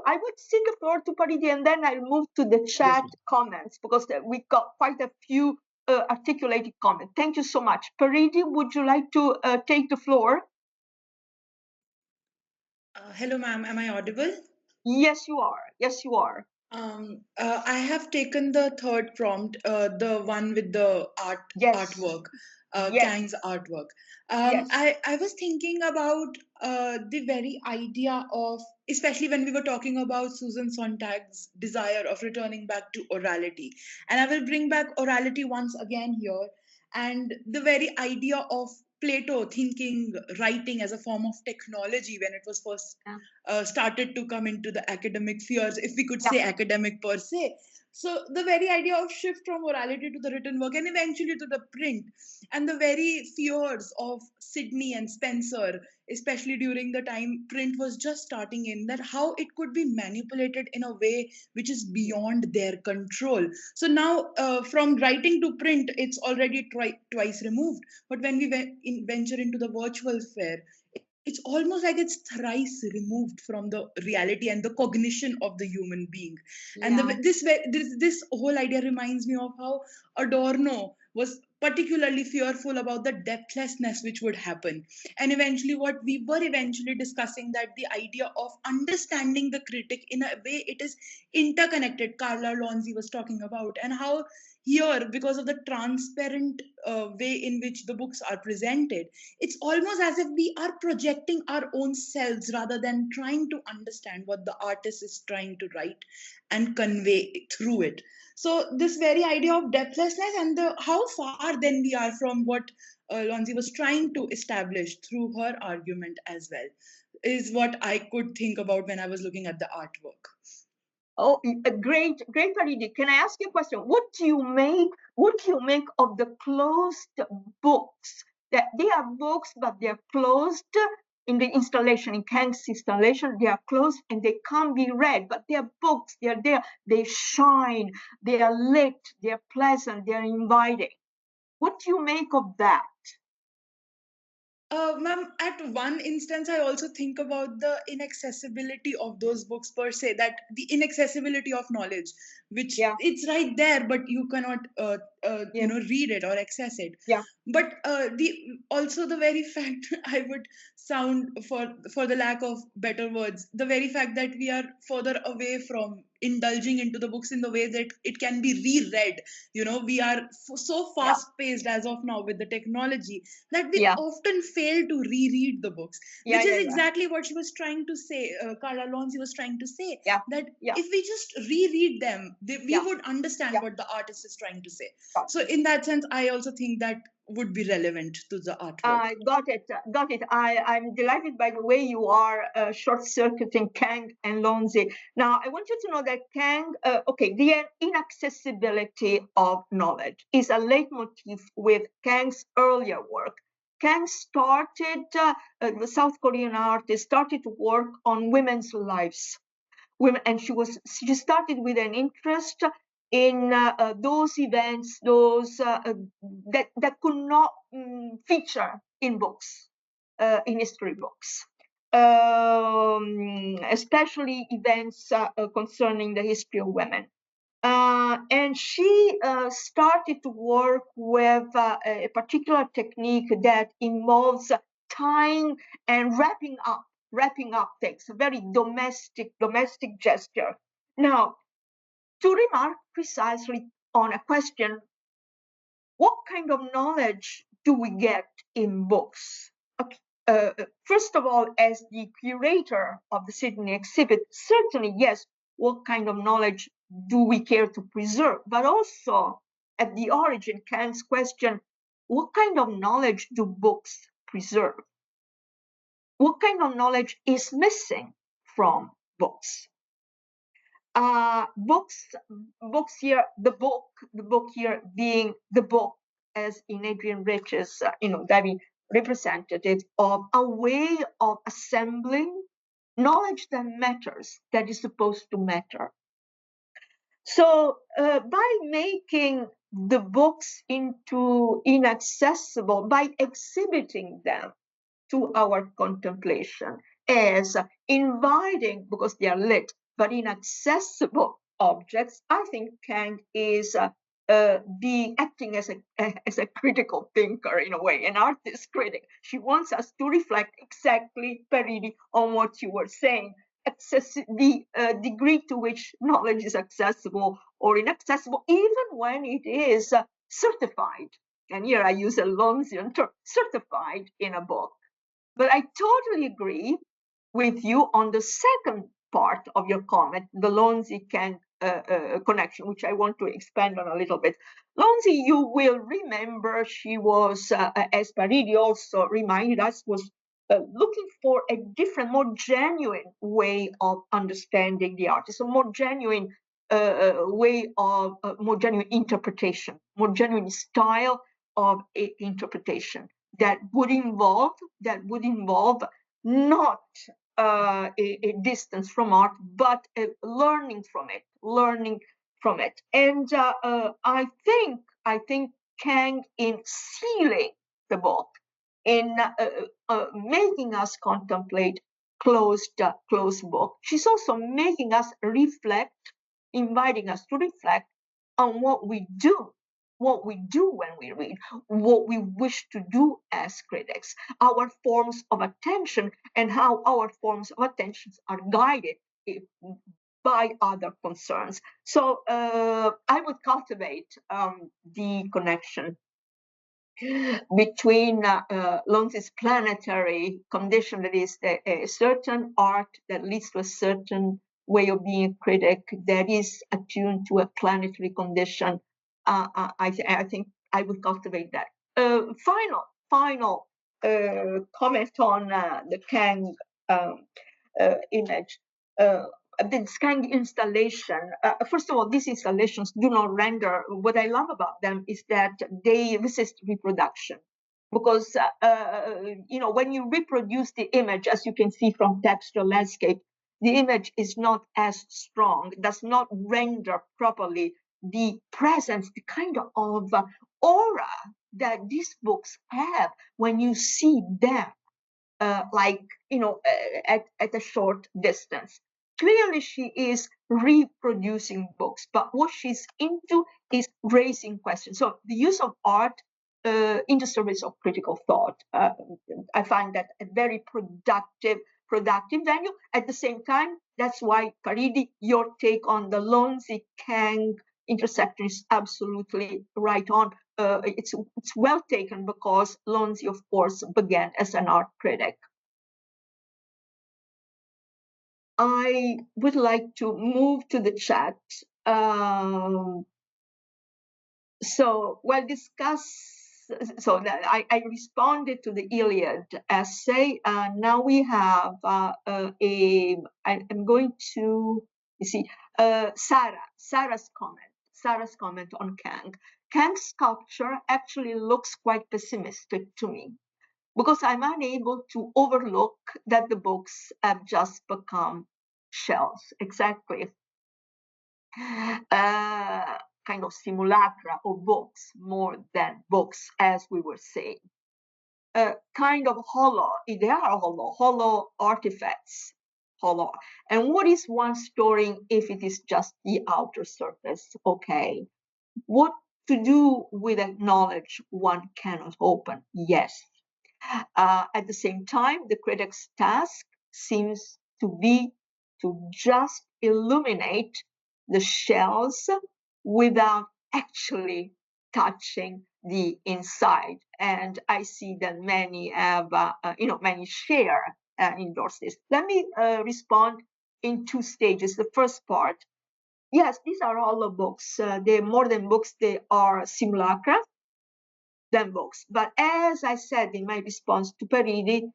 I would cede the floor to Paridi, and then I'll move to the chat comments, because we got quite a few articulated comments. Thank you so much. Paridi, would you like to take the floor? Hello, ma'am. Am I audible? Yes, you are. Yes, you are. I have taken the third prompt, the one with the artwork, Kang's artwork. I was thinking about the very idea of, especially when we were talking about Susan Sontag's desire of returning back to orality. And I will bring back orality once again here. And the very idea of Plato thinking writing as a form of technology when it was first started to come into the academic spheres, if we could say academic per se. So the very idea of shift from orality to the written work and eventually to the print, and the very fears of Sidney and Spencer, especially during the time print was just starting in, that how it could be manipulated in a way which is beyond their control. So now from writing to print, it's already twice removed. But when we venture into the virtual sphere, it's almost like it's thrice removed from the reality and the cognition of the human being. And this whole idea reminds me of how Adorno was particularly fearful about the depthlessness which would happen. And eventually what we were eventually discussing, that the idea of understanding the critic in a way it is interconnected, Carla Lonzi was talking about, and how here, because of the transparent way in which the books are presented, it's almost as if we are projecting our own selves rather than trying to understand what the artist is trying to write and convey through it. So this very idea of depthlessness and how far then we are from what Lonzi was trying to establish through her argument as well, is what I could think about when I was looking at the artwork. Oh, great, Paridi. Can I ask you a question? What do you make of the closed books? That they are books, but they are closed in the installation, in Kang's installation. They are closed and they can't be read, but they are books. They are there. They shine. They are lit. They are pleasant. They are inviting. What do you make of that? Ma'am, at one instance, I also think about the inaccessibility of those books per se, that the inaccessibility of knowledge, which it's right there, but you cannot, read it or access it. But also the very fact, I would sound for the lack of better words, the very fact that we are further away from indulging into the books in the way that it can be reread. We are so fast paced as of now with the technology that we often fail to reread the books, which is exactly what she was trying to say. Carla Lonzi was trying to say that if we just reread them, we would understand what the artist is trying to say. So in that sense, I also think that would be relevant to the artwork. Got it. I'm delighted by the way you are short-circuiting Kang and Lonzi. Now, I want you to know that Kang, the inaccessibility of knowledge is a leitmotif with Kang's earlier work. Kang started, the South Korean artist, started to work on women's lives. And she started with an interest in those events, that could not feature in books, in history books, especially events concerning the history of women. And she started to work with a particular technique that involves tying and wrapping up things, a very domestic gesture. Now, to remark precisely on a question, what kind of knowledge do we get in books? First of all, as the curator of the Sydney exhibit, certainly, yes, what kind of knowledge do we care to preserve? But also, at the origin, Kant's question, what kind of knowledge do books preserve? What kind of knowledge is missing from books? Books here, the book here being the book as in Adrian Rich's, very representative of a way of assembling knowledge that matters, that is supposed to matter. So by making the books into inaccessible, by exhibiting them to our contemplation as inviting, because they are lit, but inaccessible objects, I think Kang is be acting as a critical thinker in a way, an artist critic. She wants us to reflect exactly, Paridi, on what you were saying. The degree to which knowledge is accessible or inaccessible, even when it is certified. And here I use a Lonzian term, certified in a book. But I totally agree with you on the second part of your comment, the Lonzi-Kang connection, which I want to expand on a little bit. Lonzi, you will remember, she was, as Paridi also reminded us, was looking for a different, more genuine way of understanding the artist, a more genuine way of more genuine interpretation, more genuine style of interpretation that would involve not a distance from art, but learning from it. And I think Kang, in sealing the book, in making us contemplate closed book, she's also making us reflect, inviting us to reflect on what we do when we read, what we wish to do as critics, our forms of attention, and how our forms of attention are guided by other concerns. So I would cultivate the connection between Lonzi's planetary condition, that is a certain art that leads to a certain way of being a critic that is attuned to a planetary condition. I think I would cultivate that. Final comment on the Kang image. The Skang installation. First of all, these installations do not render. What I love about them is that they resist reproduction, because when you reproduce the image, as you can see from textual landscape, the image is not as strong, does not render properly the presence, the kind of aura that these books have when you see them, at a short distance. Clearly, she is reproducing books, but what she's into is raising questions. So the use of art in the service of critical thought, I find that a very productive venue. At the same time, that's why, Paridi, your take on the Lonzi-Kang intersection is absolutely right on. It's well taken, because Lonzi, of course, began as an art critic. I would like to move to the chat. I responded to the Iliad essay. Now we have I'm going to, Sarah's comment on Kang. Kang's sculpture actually looks quite pessimistic to me, because I'm unable to overlook that the books have just become shells. Exactly. Kind of simulacra of books more than books, as we were saying. Kind of hollow. They are hollow artifacts. Hollow. And what is one storing if it is just the outer surface? Okay. What to do with a knowledge one cannot open? Yes. At the same time, the critic's task seems to be to just illuminate the shells without actually touching the inside. And I see that many have, many share endorse this. Let me respond in two stages. The first part, yes, these are all the books. They're more than books, they are simulacra than books. But as I said in my response to Paridi,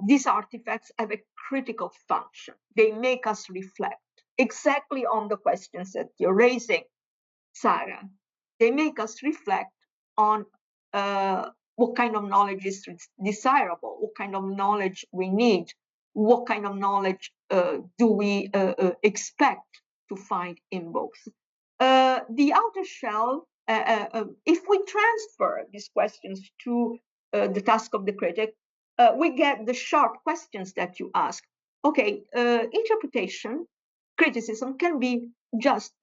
these artifacts have a critical function. They make us reflect exactly on the questions that you're raising, Sarah. They make us reflect on what kind of knowledge is desirable, what kind of knowledge we need, what kind of knowledge do we expect to find in books. The outer shell, if we transfer these questions to the task of the critic, we get the sharp questions that you ask. Okay, interpretation criticism can be just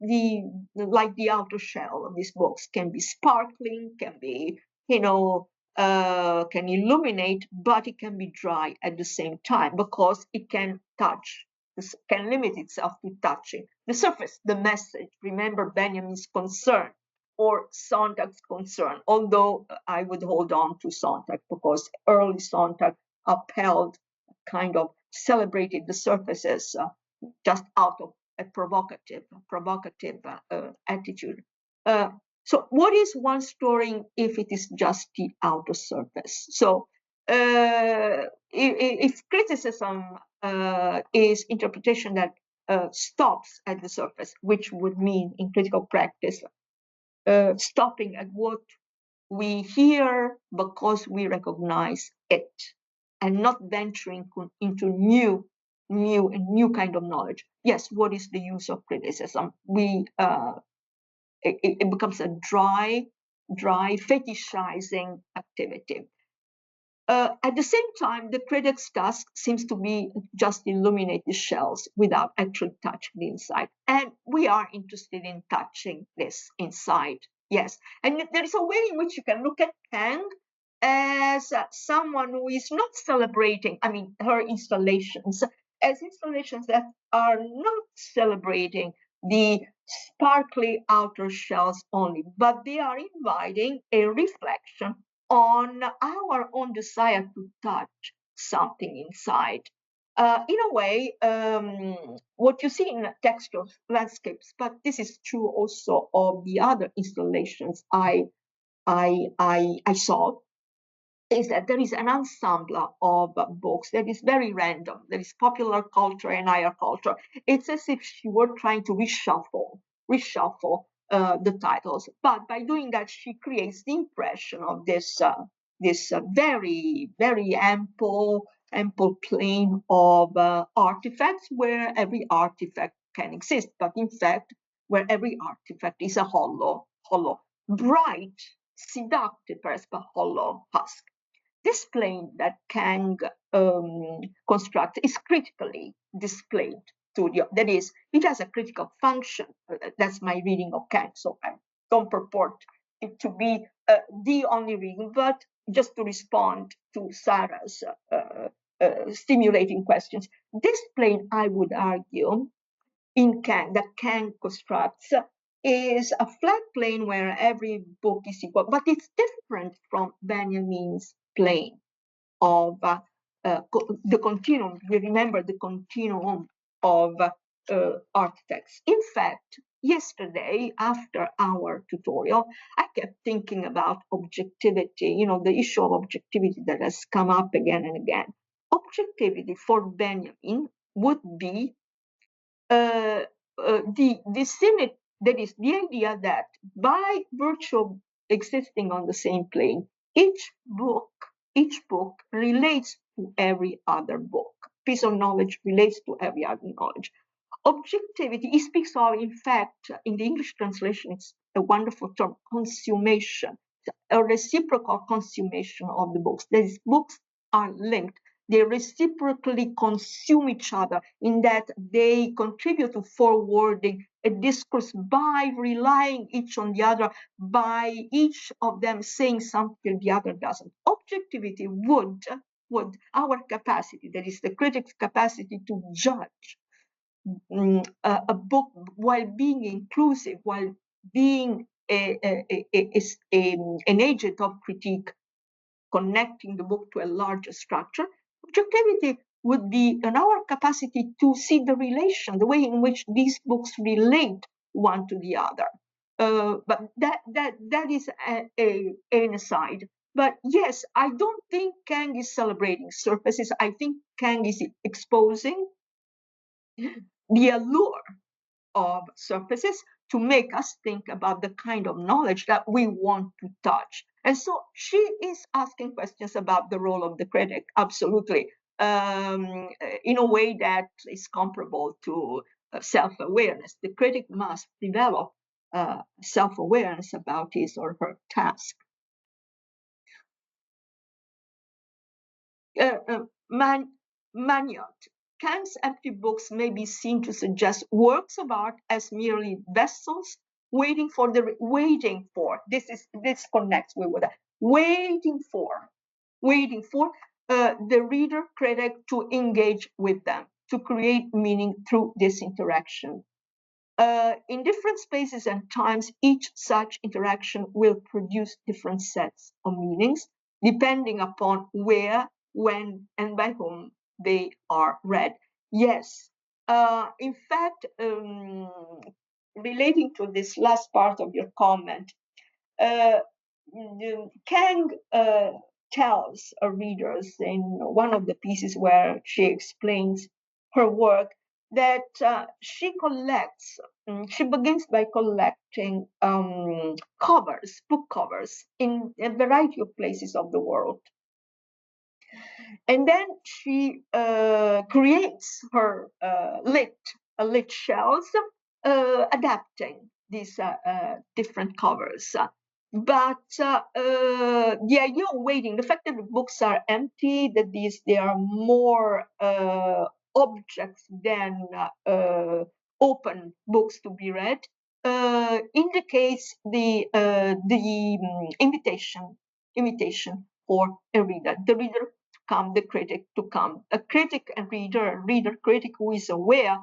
like the outer shell of these books, can be sparkling, can be, can illuminate, but it can be dry at the same time because it can touch, can limit itself to touching the surface, the message. Remember Benjamin's concern or Sontag's concern, although I would hold on to Sontag because early Sontag upheld, kind of celebrated the surfaces just out of a provocative attitude. So what is one story if it is just the outer surface? So if criticism is interpretation that stops at the surface, which would mean in critical practice stopping at what we hear because we recognize it and not venturing into new kind of knowledge. Yes, what is the use of criticism? It becomes a dry fetishizing activity. At the same time, the critic's task seems to be just illuminate the shells without actually touching the inside. And we are interested in touching this inside, yes. And there is a way in which you can look at Kang as someone who is not celebrating, her installations, as installations that are not celebrating the sparkly outer shells only, but they are inviting a reflection on our own desire to touch something inside. In a way, what you see in textual landscapes, but this is true also of the other installations I saw, is that there is an ensemble of books that is very random. There is popular culture and higher culture. It's as if she were trying to reshuffle the titles. But by doing that, she creates the impression of this very, very ample plane of artifacts where every artifact can exist. But in fact, where every artifact is a hollow, bright, seductive, but hollow husk. This plane that Kang constructs is critically displayed to the, that is, it has a critical function. That's my reading of Kang, so I don't purport it to be the only reading, but just to respond to Sarah's stimulating questions. This plane, I would argue, in Kang, that Kang constructs, is a flat plane where every book is equal, but it's different from Benjamin's plane of the continuum. We remember the continuum of architects. In fact, yesterday, after our tutorial, I kept thinking about objectivity, the issue of objectivity that has come up again and again. Objectivity for Benjamin would be that is the idea that by virtue of existing on the same plane, each book relates to every other book. Piece of knowledge relates to every other knowledge. Objectivity, he speaks of, in fact, in the English translation, it's a wonderful term, consummation, a reciprocal consummation of the books. That is, books are linked. They reciprocally consume each other in that they contribute to forwarding a discourse by relying each on the other, by each of them saying something the other doesn't. Objectivity would our capacity, that is the critic's capacity to judge a book while being inclusive, while being an agent of critique, connecting the book to a larger structure. Objectivity would be in our capacity to see the relation, the way in which these books relate one to the other. But that is an aside. But yes, I don't think Kang is celebrating surfaces. I think Kang is exposing the allure of surfaces to make us think about the kind of knowledge that we want to touch. And so she is asking questions about the role of the critic, absolutely, in a way that is comparable to self-awareness. The critic must develop self-awareness about his or her task. Magnot, Kang's empty books may be seen to suggest works of art as merely vessels waiting for. This connects with that. Waiting for the reader critic to engage with them, to create meaning through this interaction. In different spaces and times, each such interaction will produce different sets of meanings, depending upon where, when, and by whom they are read. Yes, in fact, relating to this last part of your comment, uh, Kang tells readers in one of the pieces where she explains her work that she begins by collecting book covers in a variety of places of the world. And then she creates her lit shelves, adapting these different covers. But the idea of waiting, the fact that the books are empty, that they are more objects than open books to be read, indicates the invitation for a reader. The reader to come, the critic to come. A critic and reader critic who is aware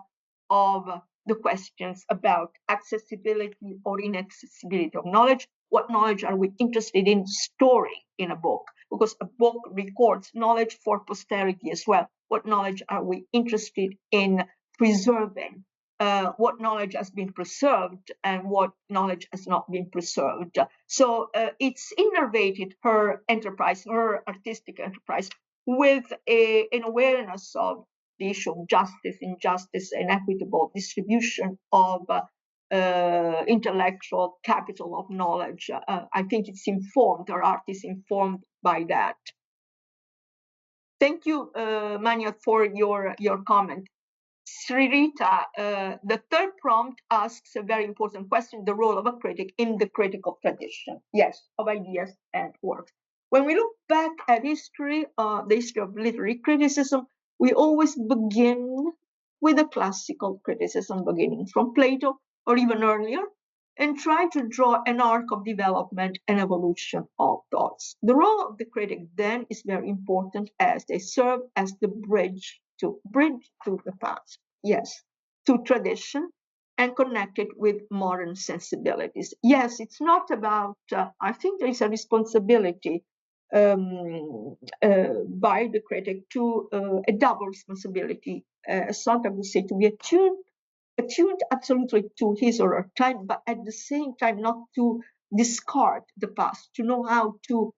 of the questions about accessibility or inaccessibility of knowledge. What knowledge are we interested in storing in a book? Because a book records knowledge for posterity as well. What knowledge are we interested in preserving? What knowledge has been preserved and what knowledge has not been preserved. So it's innervated her enterprise, her artistic enterprise, with an awareness of the issue of justice, injustice, and equitable distribution of intellectual capital of knowledge. I think it's informed, her art is informed by that. Thank you, Mania, for your comment. Sririta, the third prompt asks a very important question, the role of a critic in the critical tradition, yes, of ideas and works. When we look back at history, the history of literary criticism, we always begin with a classical criticism, beginning from Plato or even earlier, and try to draw an arc of development and evolution of thoughts. The role of the critic then is very important as they serve as the bridge to the past, yes, to tradition and connect it with modern sensibilities. Yes, it's not about, I think there is a responsibility by the critic to a double responsibility, as Sontag would say, to be attuned absolutely to his or her time, but at the same time not to discard the past, to know how to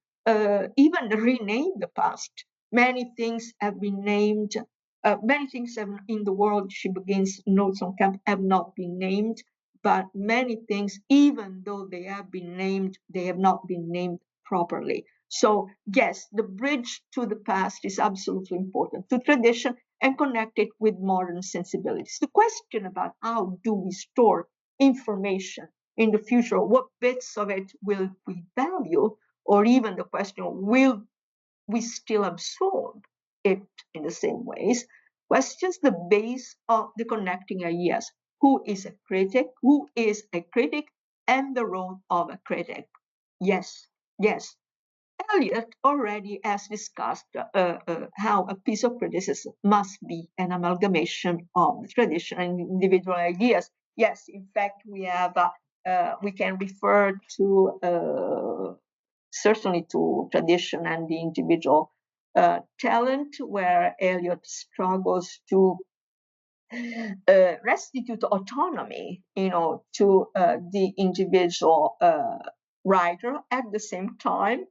even rename the past. Many things have been named, many things in the world, she begins notes on camp, have not been named, but many things, even though they have been named, they have not been named properly. So yes, the bridge to the past is absolutely important, to tradition, and connect it with modern sensibilities. The question about how do we store information in the future, what bits of it will we value, or even the question, will we still absorb it in the same ways, questions the base of the connecting ideas. Who is a critic? Who is a critic? And the role of a critic. Yes, yes. Eliot already has discussed how a piece of criticism must be an amalgamation of tradition and individual ideas. Yes, in fact, we can refer to certainly to tradition and the individual talent, where Eliot struggles to restitute autonomy, to the individual writer. At the same time,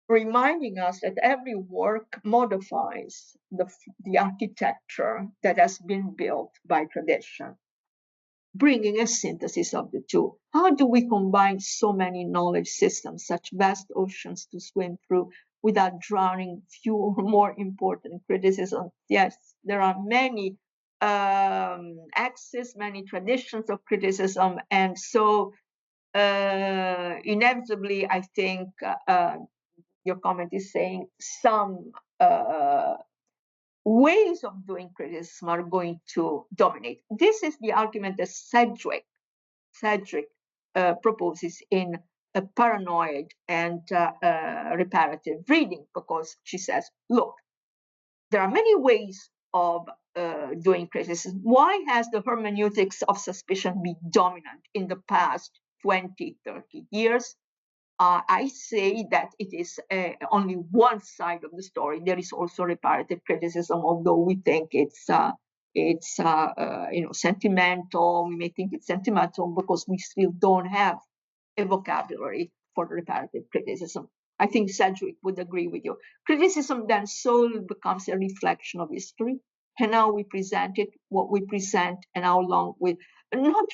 reminding us that every work modifies the architecture that has been built by tradition, bringing a synthesis of the two. How do we combine so many knowledge systems, such vast oceans to swim through, without drowning few or more important criticisms? Yes, there are many axes, many traditions of criticism, and so inevitably, I think your comment is saying some ways of doing criticism are going to dominate. This is the argument that Sedgwick proposes in a Paranoid and Reparative Reading, because she says, look, there are many ways of doing criticism. Why has the hermeneutics of suspicion been dominant in the past 20, 30 years? I say that it is only one side of the story. There is also reparative criticism, although we think it's sentimental. We may think it's sentimental because we still don't have a vocabulary for reparative criticism. I think Sedgwick would agree with you. Criticism then solely becomes a reflection of history, and how we present it, what we present, and how long we not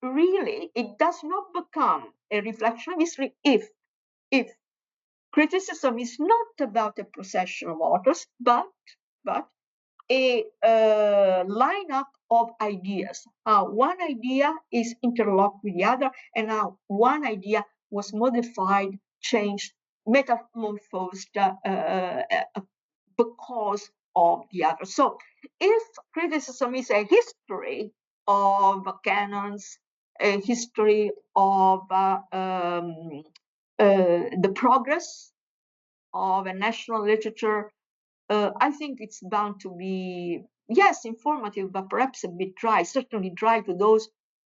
really. It does not become a reflection of history if criticism is not about a procession of authors, but a lineup of ideas. How one idea is interlocked with the other, and how one idea was modified, changed, metamorphosed because of the other. So, if criticism is a history of canons, a history of the progress of a national literature, I think it's bound to be, yes, informative, but perhaps a bit dry, certainly dry to those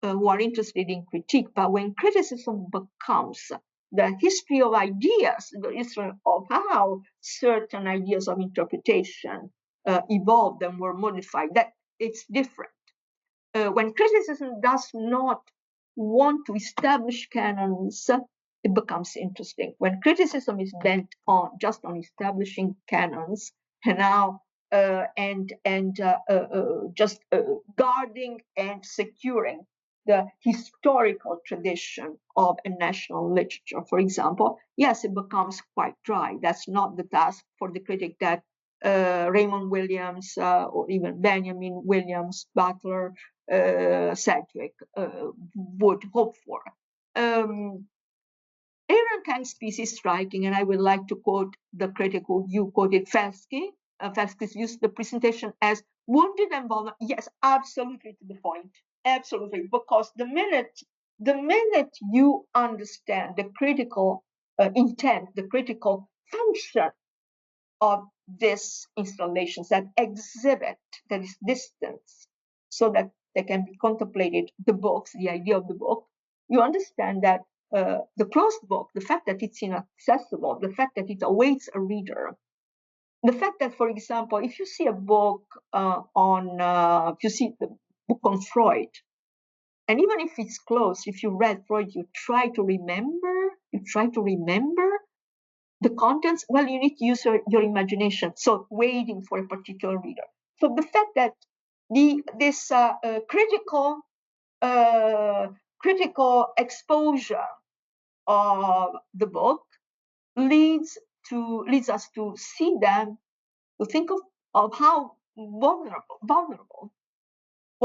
who are interested in critique. But when criticism becomes the history of ideas, the history of how certain ideas of interpretation evolved and were modified, that it's different. When criticism does not want to establish canons, it becomes interesting. When criticism is bent on just on establishing canons, and now just guarding and securing the historical tradition of a national literature, for example, yes, it becomes quite dry. That's not the task for the critic that Raymond Williams or even Benjamin Williams, Butler, Sedgwick would hope for. Aaron Kang's piece is striking, and I would like to quote the critic who you quoted, Felsky. Felsky used the presentation as wounded and vulnerable. Yes, absolutely to the point. Absolutely, because the minute you understand the critical intent, the critical function of these installations that exhibit, that is distance, so that they can be contemplated, the books, the idea of the book, you understand that the closed book, the fact that it's inaccessible, the fact that it awaits a reader, the fact that, for example, if you see a book if you see the book on Freud, and even if it's closed, if you read Freud, you try to remember the contents, well, you need to use your imagination. So waiting for a particular reader. So the fact that this critical exposure of the book leads us to see them, to think of how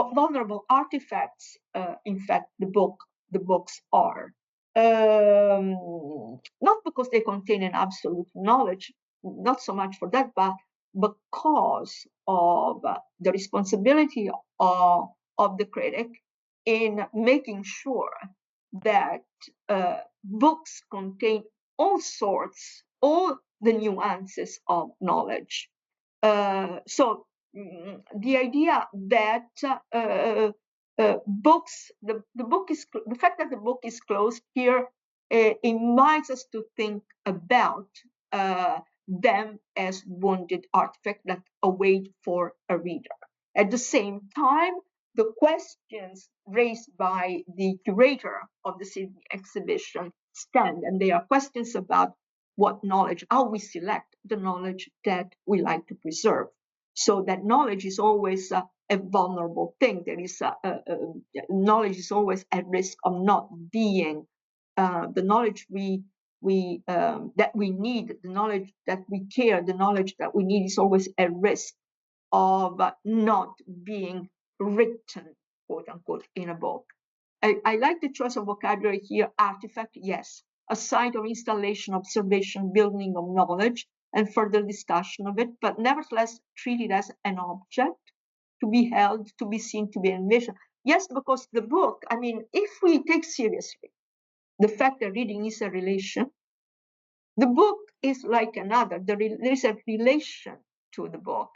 vulnerable artifacts, in fact, the books are. Not because they contain an absolute knowledge, not so much for that, but because of the responsibility of the critic in making sure that books contain all the nuances of knowledge. So the idea that books, the fact that the book is closed here invites us to think about them as wounded artifacts that await for a reader. At the same time, the questions raised by the curator of the Sydney exhibition stand, and they are questions about what knowledge, how we select the knowledge that we like to preserve. So that knowledge is always a vulnerable thing. There is knowledge is always at risk of not being the knowledge that we need, the knowledge that we care, the knowledge that we need is always at risk of not being written, quote unquote, in a book. I like the choice of vocabulary here. Artifact, yes. A site of installation, observation, building of knowledge. and further discussion of it, but nevertheless treat it as an object to be held, to be seen, to be envisioned. Yes, because the book, I mean, if we take seriously the fact that reading is a relation, the book is like another. There is a relation to the book,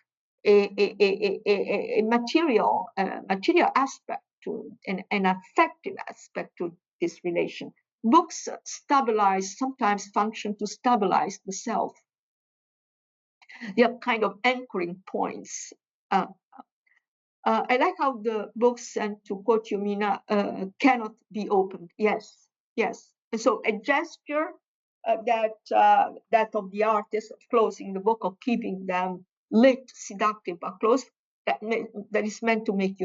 a material aspect to an affective aspect to this relation. Books stabilize, sometimes function to stabilize the self. They are kind of anchoring points. Uh, I like how the books, and to quote you, Mina, cannot be opened. Yes, yes. And so a gesture that of the artist of closing the book, of keeping them lit, seductive, but closed, that is meant to make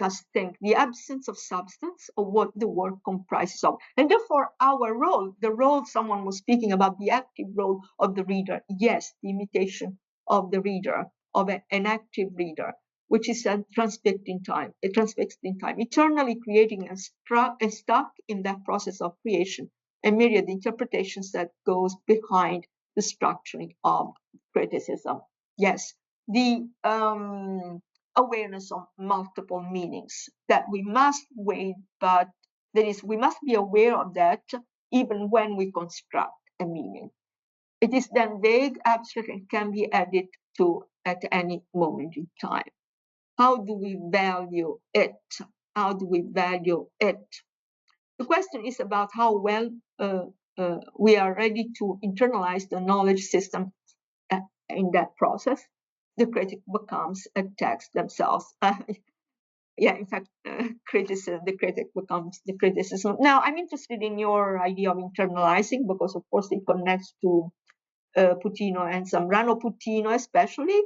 us think, the absence of substance of what the work comprises of. And therefore, our role, the role someone was speaking about, the active role of the reader, yes, the imitation of the reader, of an active reader, which is transfixed in time, eternally creating and stuck in that process of creation, a myriad interpretations that goes behind the structuring of criticism. Yes, the awareness of multiple meanings that we must weigh, but that is, we must be aware of that even when we construct a meaning. It is then vague, abstract, and can be added to at any moment in time. How do we value it? How do we value it? The question is about how well we are ready to internalize the knowledge system in that process. The critic becomes a text themselves. Yeah, in fact, criticism, the critic becomes the criticism. Now, I'm interested in your idea of internalizing because, of course, it connects to Puccino and Zambrano. Puccino, especially,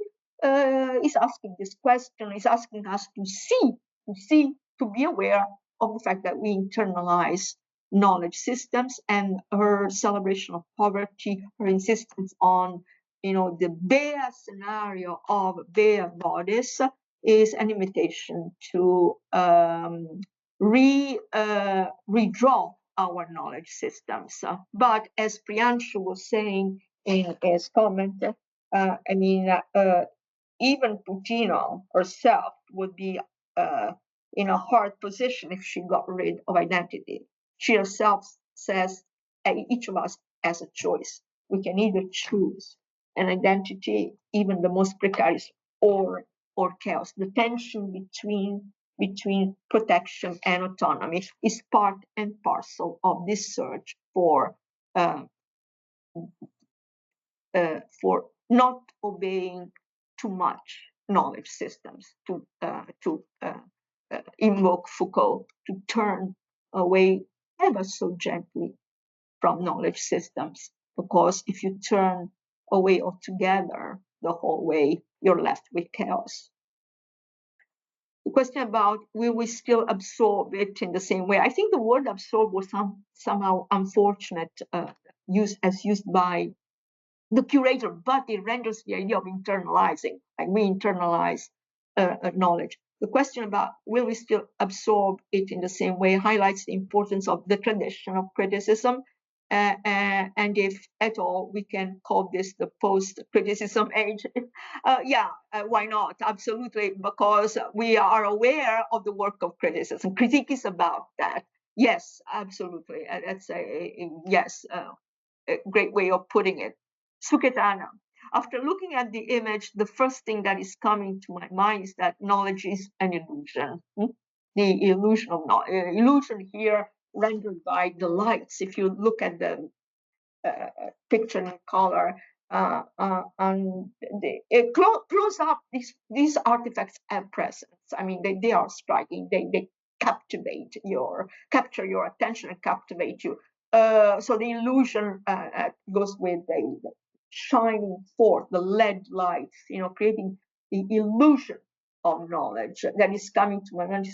is asking this question, is asking us to see, to be aware of the fact that we internalize knowledge systems, and her celebration of poverty, her insistence on, the bare scenario of bare bodies is an invitation to redraw our knowledge systems. But as Priyanshu was saying in his comment, even Puccino herself would be in a hard position if she got rid of identity. She herself says each of us has a choice. We can either choose an identity, even the most precarious, or chaos. The tension between protection and autonomy is part and parcel of this search for not obeying too much knowledge systems, to invoke Foucault, to turn away ever so gently from knowledge systems. Because if you turn away altogether the whole way, you're left with chaos. The question about will we still absorb it in the same way? I think the word absorb was somehow unfortunate, used by the curator, but it renders the idea of internalizing, like we internalize knowledge. The question about will we still absorb it in the same way highlights the importance of the tradition of criticism, and if at all we can call this the post-criticism age. Why not? Absolutely, because we are aware of the work of criticism. Critique is about that. Yes, absolutely. That's yes, a great way of putting it. Suketana. After looking at the image, the first thing that is coming to my mind is that knowledge is an illusion. The illusion of knowledge. Illusion here rendered by the lights. If you look at the picture in color, and close up, these artifacts have presence. I mean, they are striking. They capture your attention and captivate you. So the illusion goes with the shining forth, the LED lights, creating the illusion of knowledge that is coming to my mind.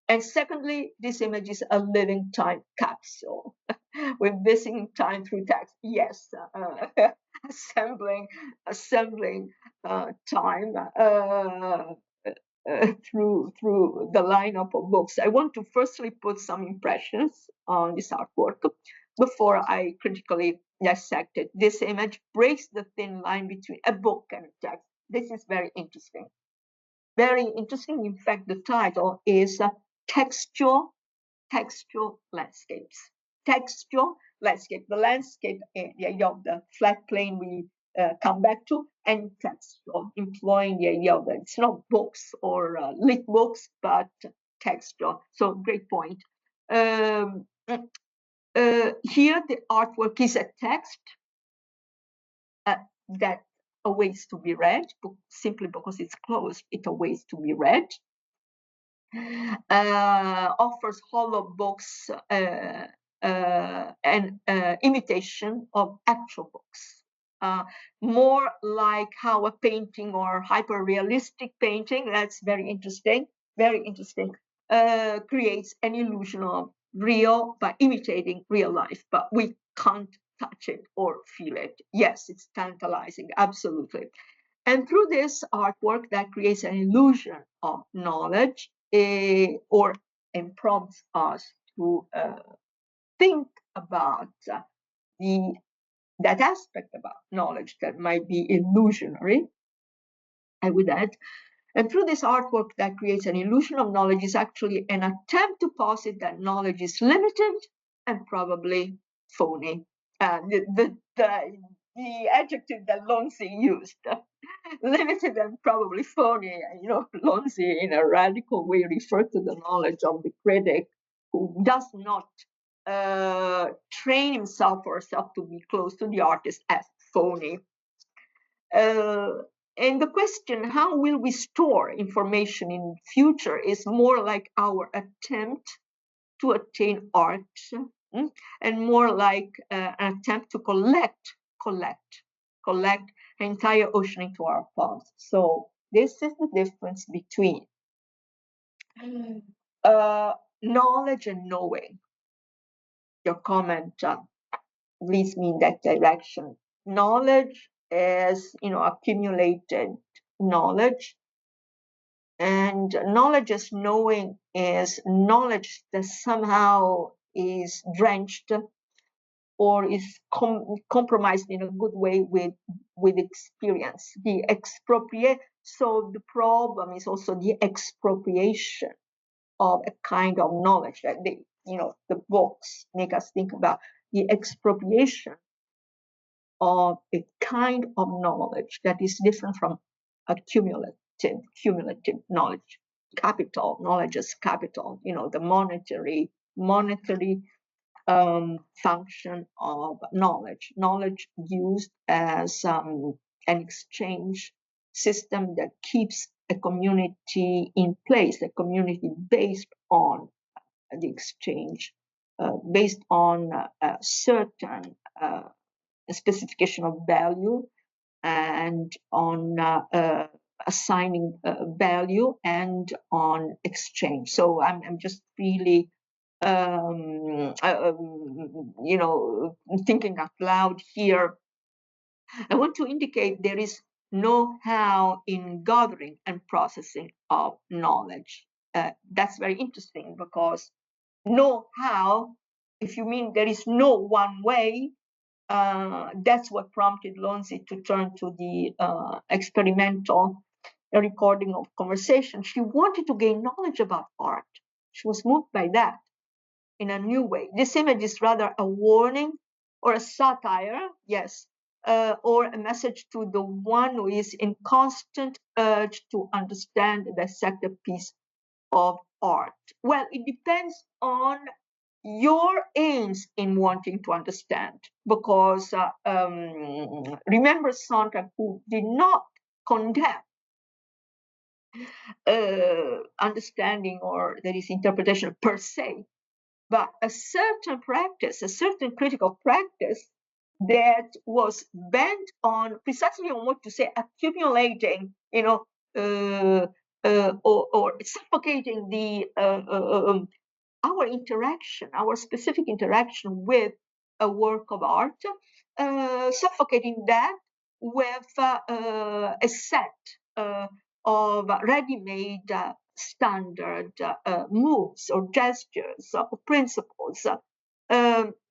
And secondly, this image is a living time capsule. We're visiting time through text. Yes, assembling time through the lineup of books. I want to firstly put some impressions on this artwork. before I critically dissect it. This image breaks the thin line between a book and a text. This is very interesting. Very interesting. In fact, the title is Textual Landscapes. Textual landscape. The landscape, the idea of the flat plane we come back to, and textual, employing the idea of that it's not books or lit books, but textual. So great point. Here, the artwork is a text that awaits to be read, simply because it's closed, it awaits to be read. Offers hollow books and imitation of actual books. More like how a painting or hyper-realistic painting, that's very interesting, creates an illusion of real by imitating real life, but we can't touch it or feel it. Yes, it's tantalizing, absolutely. And through this artwork that creates an illusion of knowledge, or and prompts us to think about that aspect about knowledge that might be illusionary, I would add. And through this artwork that creates an illusion of knowledge is actually an attempt to posit that knowledge is limited and probably phony. The adjective that Lonzi used, limited and probably phony. Lonzi, in a radical way, referred to the knowledge of the critic who does not train himself or herself to be close to the artist as phony. And the question, how will we store information in future, is more like our attempt to attain art, and more like an attempt to collect an entire ocean into our palms. So this is the difference between knowledge and knowing. Your comment leads me in that direction. Knowledge is, accumulated knowledge, and knowledge as knowing is knowledge that somehow is drenched or is compromised in a good way with experience. So the problem is also the expropriation of a kind of knowledge that the books make us think about, the expropriation of a kind of knowledge that is different from a cumulative knowledge. Knowledge as capital, the monetary function of knowledge used as an exchange system that keeps a community in place, a community based on the exchange, based on a certain specification of value, and on assigning value, and on exchange. So I'm just really thinking out loud here. I want to indicate there is know-how in gathering and processing of knowledge. That's very interesting, because know-how, if you mean there is no one way, that's what prompted Lonzi to turn to the experimental recording of conversation. She wanted to gain knowledge about art. She was moved by that in a new way. This image is rather a warning or a satire, yes, or a message to the one who is in constant urge to understand and dissect a piece of art. Well, it depends on your aims in wanting to understand, because remember Sontag, who did not condemn understanding or that is interpretation per se, but a certain practice, a certain critical practice that was bent on precisely on what to say, accumulating, or suffocating our interaction, our specific interaction with a work of art, suffocating that with a set of ready-made standard moves or gestures or principles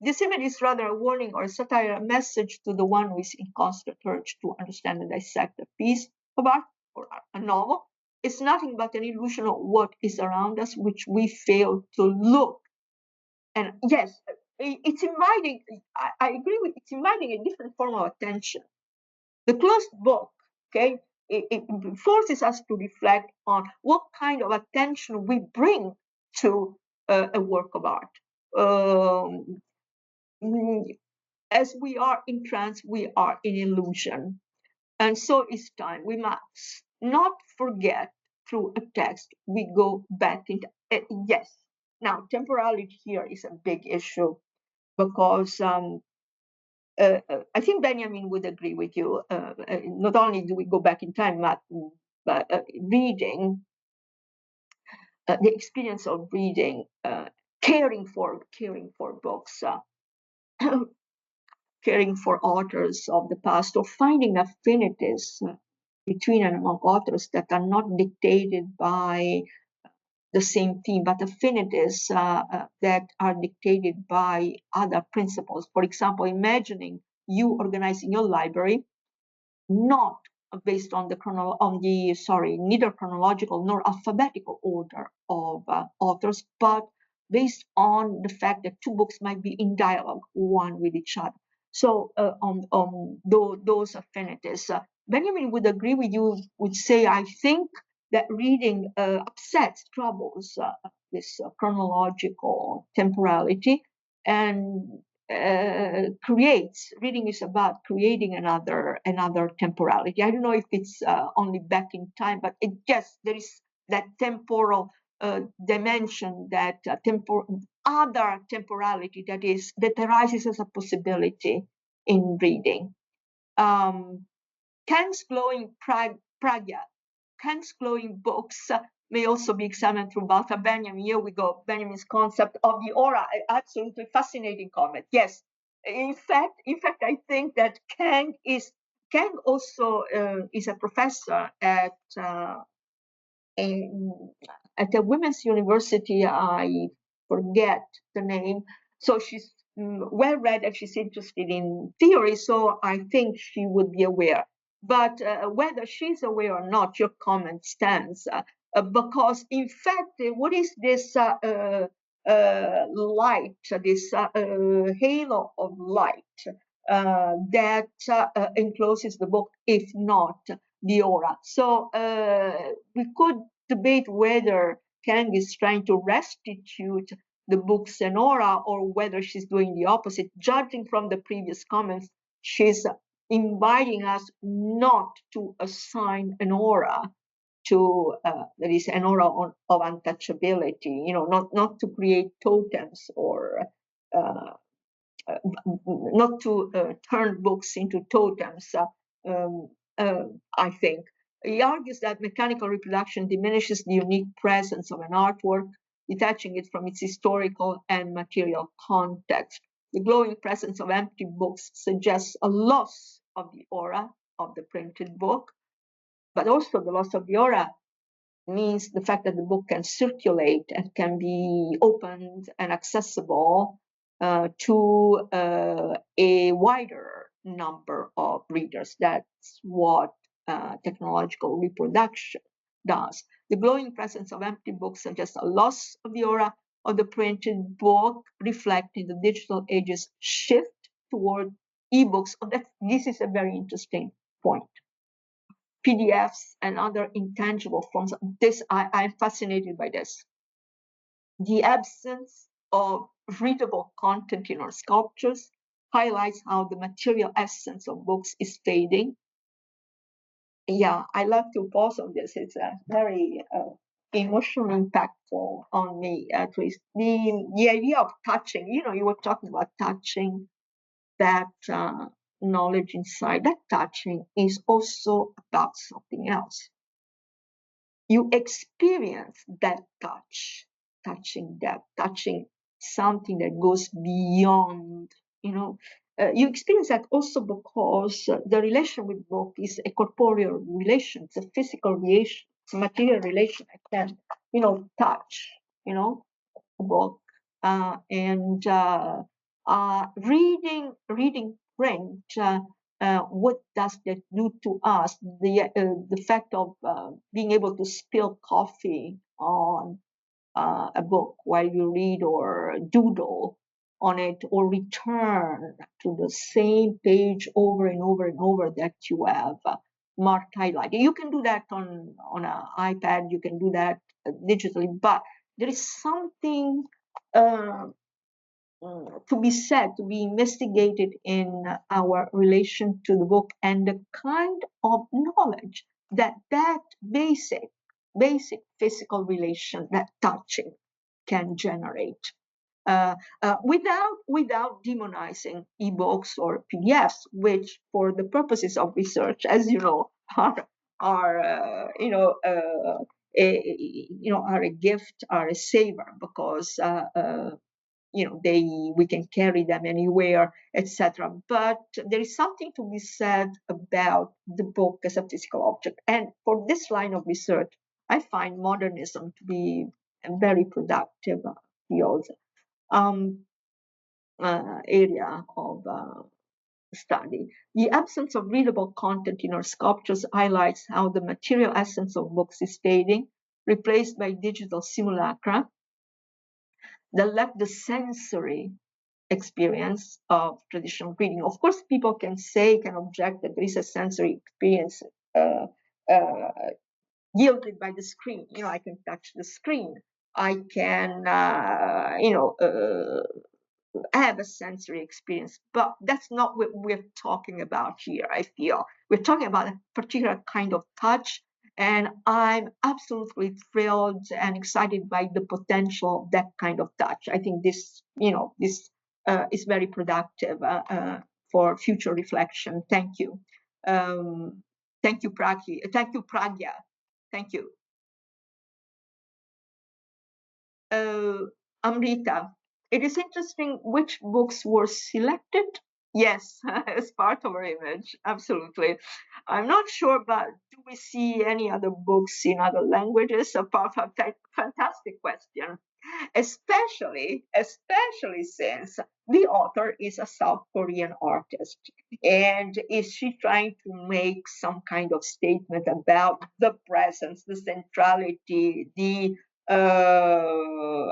This even is rather a warning or a satire, a message to the one who is in constant urge to understand and dissect a piece of art or a novel. It's nothing but an illusion of what is around us, which we fail to look. And yes, it's inviting, I agree with it's inviting a different form of attention. The closed book, okay, it forces us to reflect on what kind of attention we bring to a work of art. Um, as we are in trance, we are in illusion. And so it's time. We must not forget through a text, we go back into, yes. Now, temporality here is a big issue because I think Benjamin would agree with you. Not only do we go back in time, but reading, the experience of reading, caring for books, caring for authors of the past, or finding affinities between and among authors that are not dictated by the same theme, but affinities that are dictated by other principles. For example, imagining you organizing your library not based on neither chronological nor alphabetical order of authors, but based on the fact that two books might be in dialogue one with each other. So those affinities, Benjamin would agree with you. Would say, I think that reading upsets, troubles this chronological temporality, and reading is about creating another temporality. I don't know if it's only back in time, but there is that temporal dimension, that other temporality that arises as a possibility in reading. Kant's glowing pragya, Kant's glowing books may also be examined through Walter Benjamin. Here we go, Benjamin's concept of the aura. Absolutely fascinating comment. Yes, in fact, I think that Kant also is a professor at a women's university. I forget the name. So she's well read and she's interested in theory. So I think she would be aware. But whether she's aware or not, your comment stands. Because in fact, what is this light, this halo of light that encloses the book, if not the aura? So we could debate whether Kang is trying to restitute the book's an aura or whether she's doing the opposite. Judging from the previous comments, she's inviting us not to assign an aura to that is an aura of untouchability, not to create totems or not to turn books into totems. Um, I think he argues that mechanical reproduction diminishes the unique presence of an artwork, detaching it from its historical and material context. The glowing presence of empty books suggests a loss of the aura of the printed book, but also the loss of the aura means the fact that the book can circulate and can be opened and accessible to a wider number of readers. That's what technological reproduction does. The glowing presence of empty books suggests a loss of the aura of the printed book, reflecting the digital age's shift toward ebooks. This is a very interesting point. PDFs and other intangible forms. I'm fascinated by this. The absence of readable content in our sculptures highlights how the material essence of books is fading. Yeah, I love to pause on this. It's a very emotionally impactful on me, at least. The idea of touching, you were talking about touching that knowledge inside. That touching is also about something else. You experience that touching something that goes beyond, you experience that also because the relation with book is a corporeal relation, it's a physical relation, it's a material relation. I can, touch, a book. and reading print. What does that do to us? The fact of being able to spill coffee on a book while you read, or doodle on it, or return to the same page over and over and over that you have marked highlighted. You can do that on an iPad. You can do that digitally, but there is something uh, to be said, to be investigated in our relation to the book, and the kind of knowledge that basic physical relation, that touching, can generate. Without demonizing ebooks or PDFs, which, for the purposes of research, as you know, are are a gift, are a saver, because we can carry them anywhere, etc. But there is something to be said about the book as a physical object. And for this line of research, I find modernism to be a very productive field, area of study. The absence of readable content in our sculptures highlights how the material essence of books is fading, replaced by digital simulacra that lack the sensory experience of traditional reading. Of course, people can object that there is a sensory experience uh, yielded by the screen. I can touch the screen. I can, have a sensory experience, but that's not what we're talking about here. I feel we're talking about a particular kind of touch, and I'm absolutely thrilled and excited by the potential of that kind of touch. I think this is very productive for future reflection. Thank you. Thank you, Pragya. Thank you. Amrita, it is interesting which books were selected. Yes, as part of our image, absolutely. I'm not sure, but do we see any other books in other languages? Apart from that fantastic question, especially since the author is a South Korean artist, and is she trying to make some kind of statement about the presence, the centrality, the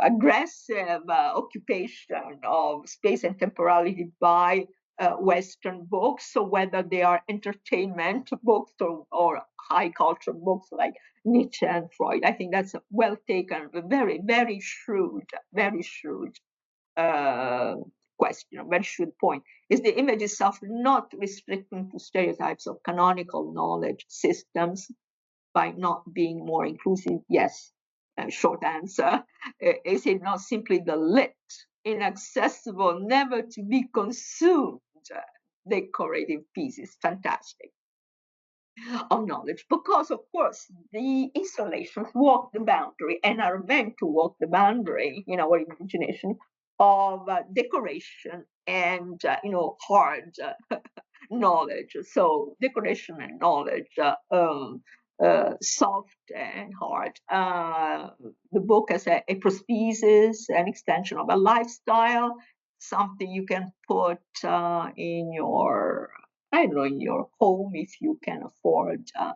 aggressive occupation of space and temporality by Western books, so whether they are entertainment books or high culture books like Nietzsche and Freud. I think that's well taken, a very, very shrewd uh, question, a very shrewd point. Is the image itself not restricting to stereotypes of canonical knowledge systems by not being more inclusive? Yes. Short answer. Is it not simply the lit, inaccessible, never to be consumed decorative pieces? Fantastic. Of knowledge, because of course the installations walk the boundary and are meant to walk the boundary in our imagination of decoration and hard knowledge. So decoration and knowledge, soft and hard. The book as a prosthesis, an extension of a lifestyle, something you can put in your, I don't know, in your home if you can afford uh,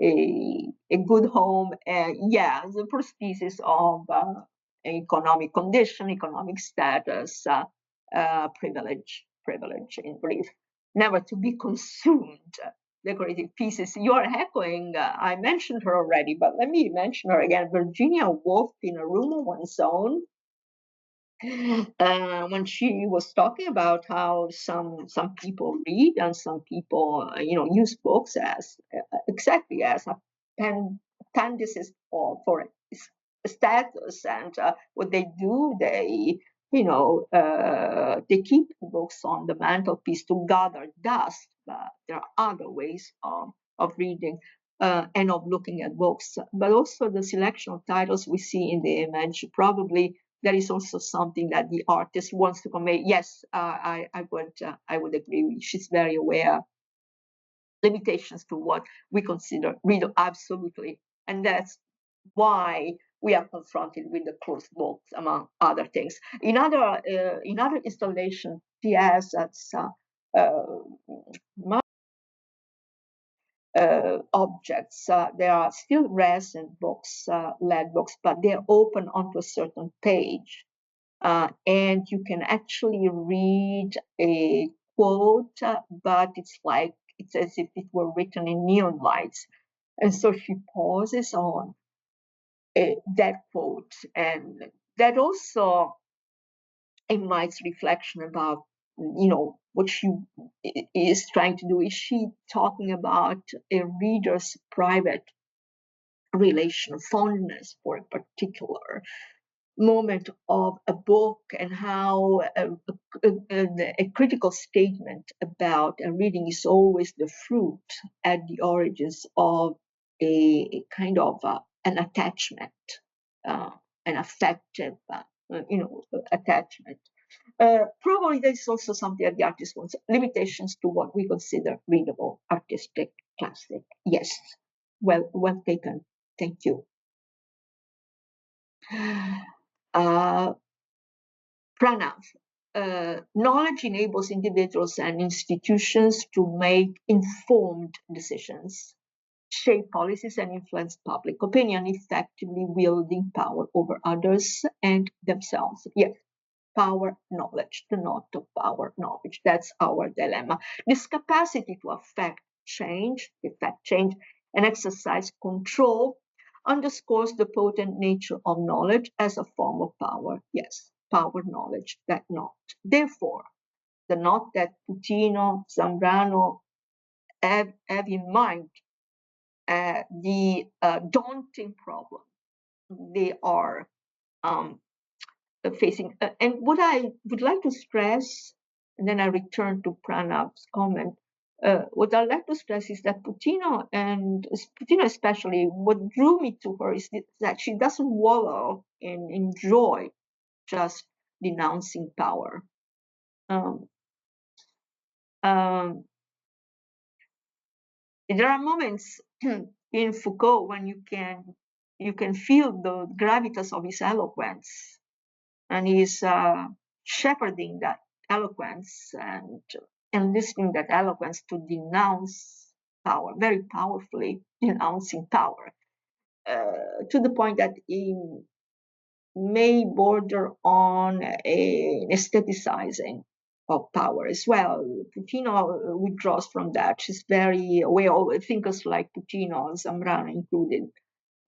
a good home. Yeah, the prosthesis of economic condition, economic status, privilege in brief, never to be consumed. Decorative pieces. You're echoing, I mentioned her already, but let me mention her again. Virginia Woolf, In a Room of One's Own, when she was talking about how some people read and some people use books as exactly as a appendices for status, and what they do, they keep books on the mantelpiece to gather dust, but there are other ways of reading and of looking at books. But also the selection of titles we see in the image, probably that is also something that the artist wants to convey. Yes, I would agree. She's very aware limitations to what we consider real, absolutely, and that's why we are confronted with the closed books, among other things. In other installations, she has objects. They are still resin books, lead books, but they're open onto a certain page. And you can actually read a quote, but it's as if it were written in neon lights. And so she pauses on that quote, and that also invites reflection about, what she is trying to do. Is she talking about a reader's private relation, fondness for a particular moment of a book, and how a critical statement about a reading is always the fruit at the origins of a kind of an attachment, an affective, attachment. Probably there's also something that the artist wants, limitations to what we consider readable, artistic, classic. Yes, well taken. Thank you. Pranav. Knowledge enables individuals and institutions to make informed decisions, shape policies, and influence public opinion, effectively wielding power over others and themselves. Yes, power, knowledge, the knot of power, knowledge. That's our dilemma. This capacity to effect change, and exercise control underscores the potent nature of knowledge as a form of power. Yes, power, knowledge, that knot. Therefore, the knot that Puccino, Zambrano have in mind, the daunting problem they are facing. And what I would like to stress, and then I return to Pranav's comment, what I'd like to stress is that Puccino, and Puccino especially, what drew me to her is that she doesn't wallow in joy, just denouncing power. Um, um, there are moments in Foucault when you can feel the gravitas of his eloquence, and he's shepherding that eloquence and enlisting that eloquence to denounce power, very powerfully denouncing power, to the point that he may border on an aestheticizing of power as well. Puccino withdraws from that. She's very aware of thinkers like Puccino, Zambrano included.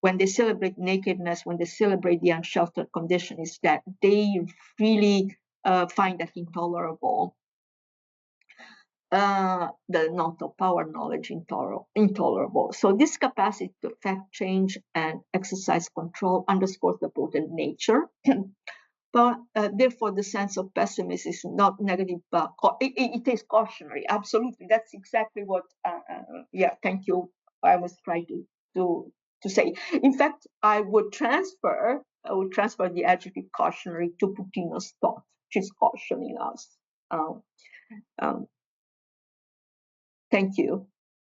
When they celebrate nakedness, when they celebrate the unsheltered condition, is that they really find that intolerable. The knot of power, knowledge, intolerable. So this capacity to affect change and exercise control underscores the potent nature. But therefore, the sense of pessimism is not negative, but it is cautionary. Absolutely, that's exactly what. Yeah, thank you. I was trying to say. In fact, I would transfer the adjective cautionary to Puccino's thought. She's cautioning us. Um, Thank you.